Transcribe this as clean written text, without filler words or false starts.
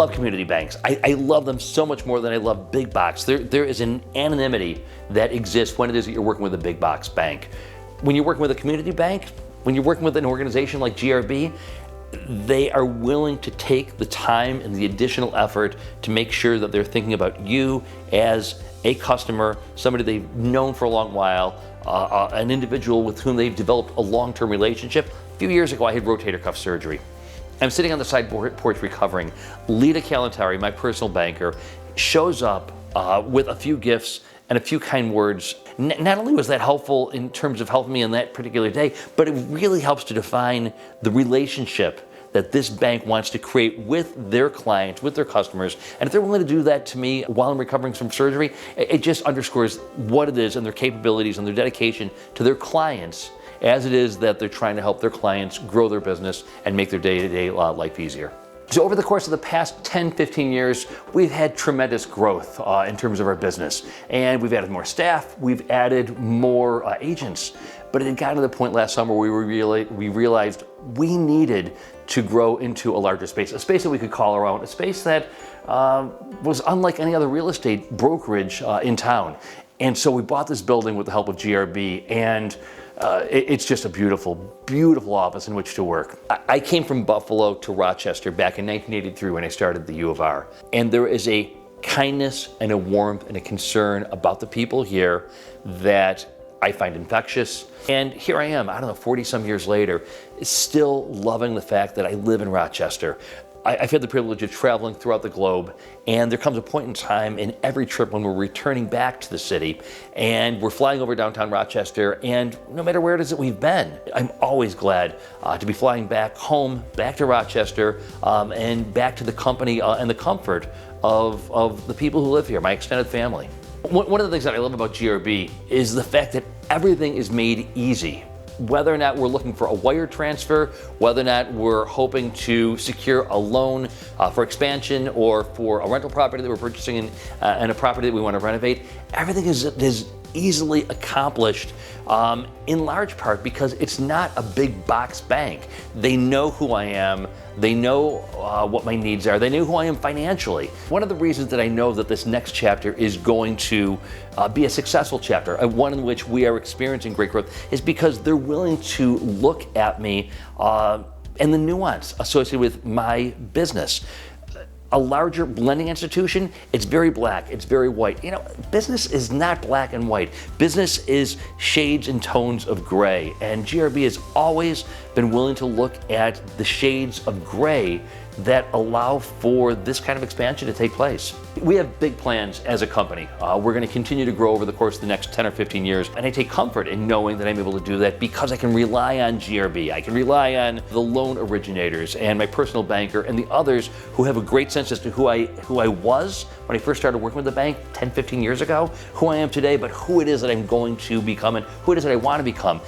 love community banks. I love them so much more than I love big box. There is an anonymity that exists when it is that you're working with a big box bank. When you're working with a community bank, when you're working with an organization like GRB, they are willing to take the time and the additional effort to make sure that they're thinking about you as a customer, somebody they've known for a long while, an individual with whom they've developed a long-term relationship. A few years ago, I had rotator cuff surgery. I'm sitting on the side porch recovering. Lita Calantari, my personal banker, shows up with a few gifts and a few kind words. Not only was that helpful in terms of helping me on that particular day, but it really helps to define the relationship that this bank wants to create with their clients, with their customers. And if they're willing to do that to me while I'm recovering from surgery, it just underscores what it is and their capabilities and their dedication to their clients, as it is that they're trying to help their clients grow their business and make their day-to-day life easier. So over the course of the past 10, 15 years, we've had tremendous growth in terms of our business. And we've added more staff, we've added more agents. But it had gotten to the point last summer where we realized we needed to grow into a larger space, a space that we could call our own, a space that was unlike any other real estate brokerage in town. And so we bought this building with the help of GRB, and it's just a beautiful, beautiful office in which to work. I came from Buffalo to Rochester back in 1983 when I started the U of R. And there is a kindness and a warmth and a concern about the people here that I find infectious. And here I am, 40 some years later, still loving the fact that I live in Rochester. I've had the privilege of traveling throughout the globe, and there comes a point in time in every trip when we're returning back to the city and we're flying over downtown Rochester, and no matter where it is that we've been, I'm always glad to be flying back home, back to Rochester, and back to the company and the comfort of the people who live here, my extended family. One of the things that I love about GRB is the fact that everything is made easy. Whether or not we're looking for a wire transfer, whether or not we're hoping to secure a loan for expansion or for a rental property that we're purchasing and a property that we want to renovate, everything is easily accomplished in large part because it's not a big box bank. They know who I am. They know what my needs are. They know who I am financially. One of the reasons that I know that this next chapter is going to be a successful chapter, one in which we are experiencing great growth, is because they're willing to look at me and the nuance associated with my business. A larger lending institution, it's very black, it's very white. You know, business is not black and white. Business is shades and tones of gray. And GRB has always been willing to look at the shades of gray that allow for this kind of expansion to take place. We have big plans as a company. We're going to continue to grow over the course of the next 10 or 15 years, and I take comfort in knowing that I'm able to do that because I can rely on GRB. I can rely on the loan originators and my personal banker and the others who have a great sense as to who I was when I first started working with the bank 10, 15 years ago, who I am today, but who it is that I'm going to become and who it is that I want to become.